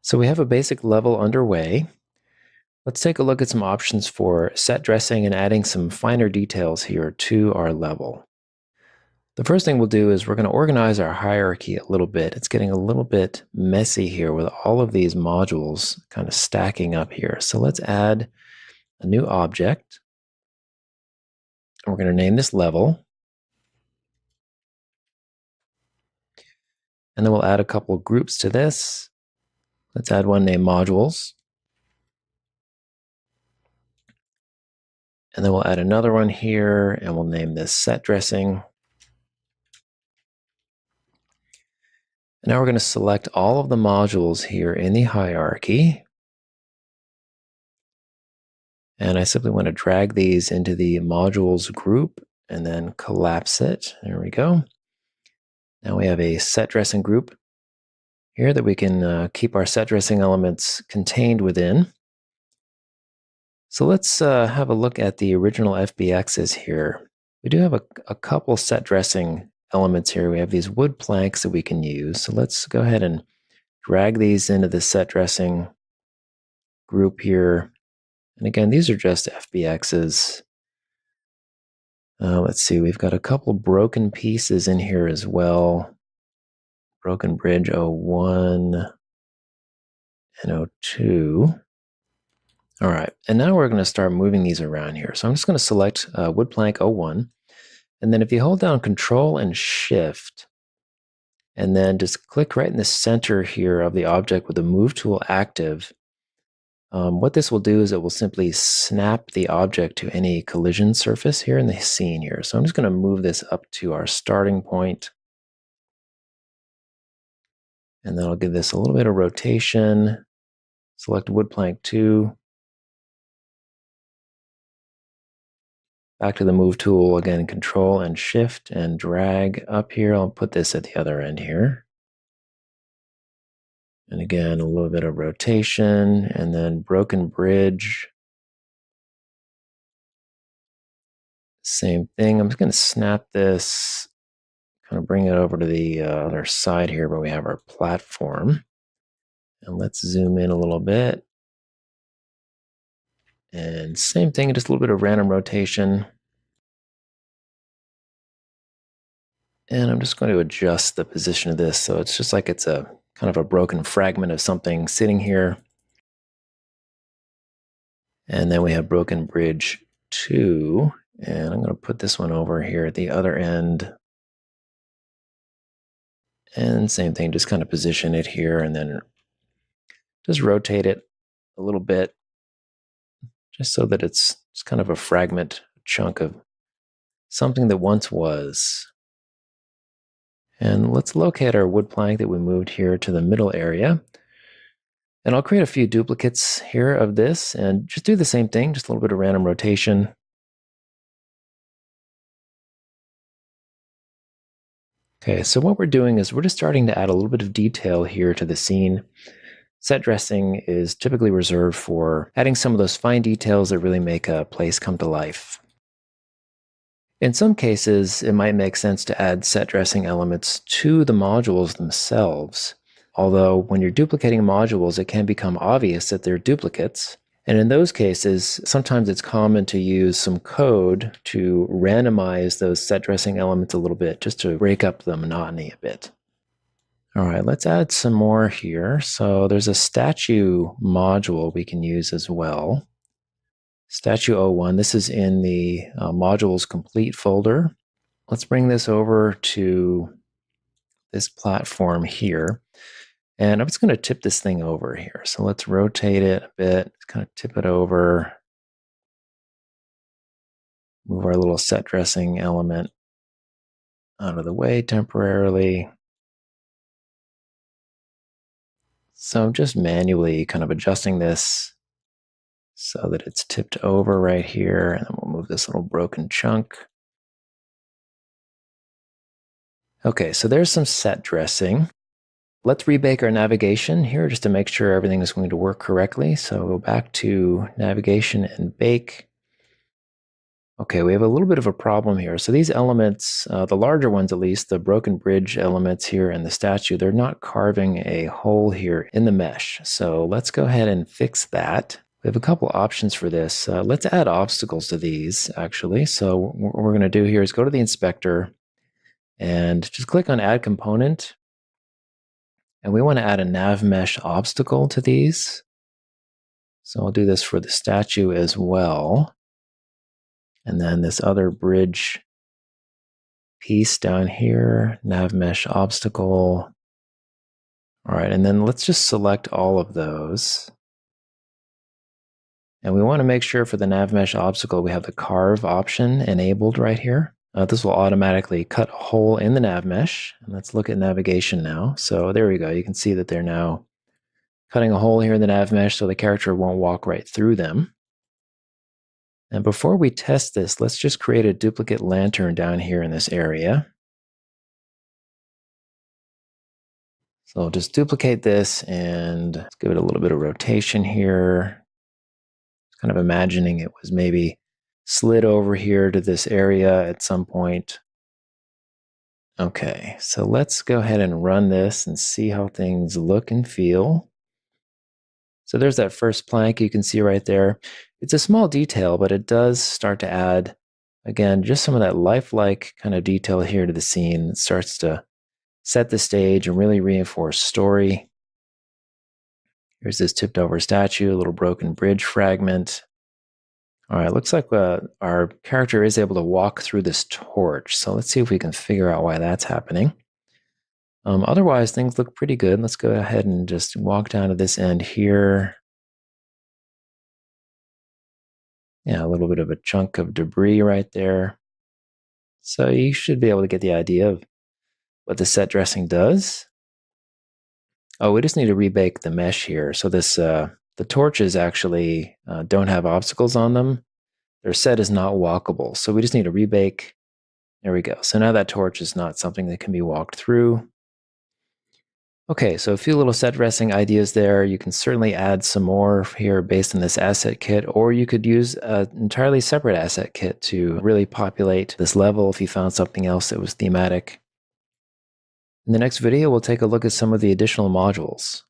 So we have a basic level underway. Let's take a look at some options for set dressing and adding some finer details here to our level. The first thing we'll do is we're going to organize our hierarchy a little bit. It's getting a little bit messy here with all of these modules kind of stacking up here. So let's add a new object. We're going to name this level. And then we'll add a couple of groups to this. Let's add one named modules. And then we'll add another one here, and we'll name this set dressing. And now we're going to select all of the modules here in the hierarchy. And I simply want to drag these into the modules group and then collapse it. There we go. Now we have a set dressing group here that we can keep our set dressing elements contained within. So let's have a look at the original FBXs here. We do have a couple set dressing elements here. We have these wood planks that we can use. So let's go ahead and drag these into the set dressing group here. And again, these are just FBXs. Let's see, we've got a couple broken pieces in here as well. Broken bridge 01 and 02. All right, and now we're going to start moving these around here. So I'm just going to select wood plank 01. And then if you hold down Control and Shift, and then just click right in the center here of the object with the Move tool active, what this will do is it will simply snap the object to any collision surface here in the scene here. So I'm just going to move this up to our starting point. And then I'll give this a little bit of rotation. Select wood plank 2. Back to the Move tool, again, Control and Shift and drag up here. I'll put this at the other end here. And again, a little bit of rotation, and then broken bridge. Same thing. I'm just going to snap this, kind of bring it over to the other side here where we have our platform. And let's zoom in a little bit. And same thing, just a little bit of random rotation. And I'm just going to adjust the position of this so it's just like it's a kind of a broken fragment of something sitting here. And then we have broken bridge 2. And I'm going to put this one over here at the other end. And same thing, just kind of position it here and then just rotate it a little bit, just so that it's just kind of a fragment, chunk of something that once was. And let's locate our wood plank that we moved here to the middle area. And I'll create a few duplicates here of this and just do the same thing, just a little bit of random rotation. Okay, so what we're doing is we're just starting to add a little bit of detail here to the scene. Set dressing is typically reserved for adding some of those fine details that really make a place come to life. In some cases, it might make sense to add set dressing elements to the modules themselves. Although when you're duplicating modules, it can become obvious that they're duplicates. And in those cases, sometimes it's common to use some code to randomize those set dressing elements a little bit, just to break up the monotony a bit. All right, let's add some more here. So there's a statue module we can use as well. Statue 01, this is in the modules complete folder. Let's bring this over to this platform here. And I'm just going to tip this thing over here. So let's rotate it a bit, kind of tip it over. Move our little set dressing element out of the way temporarily. So I'm just manually kind of adjusting this so that it's tipped over right here. And then we'll move this little broken chunk. Okay, so there's some set dressing. Let's rebake our navigation here just to make sure everything is going to work correctly. So go back to navigation and bake. Okay, we have a little bit of a problem here. So these elements, the larger ones at least, the broken bridge elements here and the statue, they're not carving a hole here in the mesh. So let's go ahead and fix that. We have a couple options for this. Let's add obstacles to these, actually. So what we're going to do here is go to the inspector and just click on Add Component. And we want to add a nav mesh obstacle to these. So I'll do this for the statue as well. And then this other bridge piece down here, nav mesh obstacle. All right, and then let's just select all of those. And we want to make sure for the nav mesh obstacle, we have the carve option enabled right here. This will automatically cut a hole in the nav mesh. And let's look at navigation now. So there we go. You can see that they're now cutting a hole here in the nav mesh so the character won't walk right through them. And before we test this, let's just create a duplicate lantern down here in this area. So I'll just duplicate this and let's give it a little bit of rotation here. Kind of imagining it was maybe slid over here to this area at some point. Okay, so let's go ahead and run this and see how things look and feel. So there's that first plank you can see right there. It's a small detail, but it does start to add, again, just some of that lifelike kind of detail here to the scene. It starts to set the stage and really reinforce story. Here's this tipped over statue, a little broken bridge fragment. All right, looks like our character is able to walk through this torch. So let's see if we can figure out why that's happening. Otherwise, things look pretty good. Let's go ahead and just walk down to this end here. Yeah, a little bit of a chunk of debris right there. So you should be able to get the idea of what the set dressing does. Oh, we just need to rebake the mesh here. So this the torches actually don't have obstacles on them. Their set is not walkable. So we just need to rebake. There we go. So now that torch is not something that can be walked through. Okay, so a few little set dressing ideas there. You can certainly add some more here based on this asset kit, or you could use an entirely separate asset kit to really populate this level if you found something else that was thematic. In the next video, we'll take a look at some of the additional modules.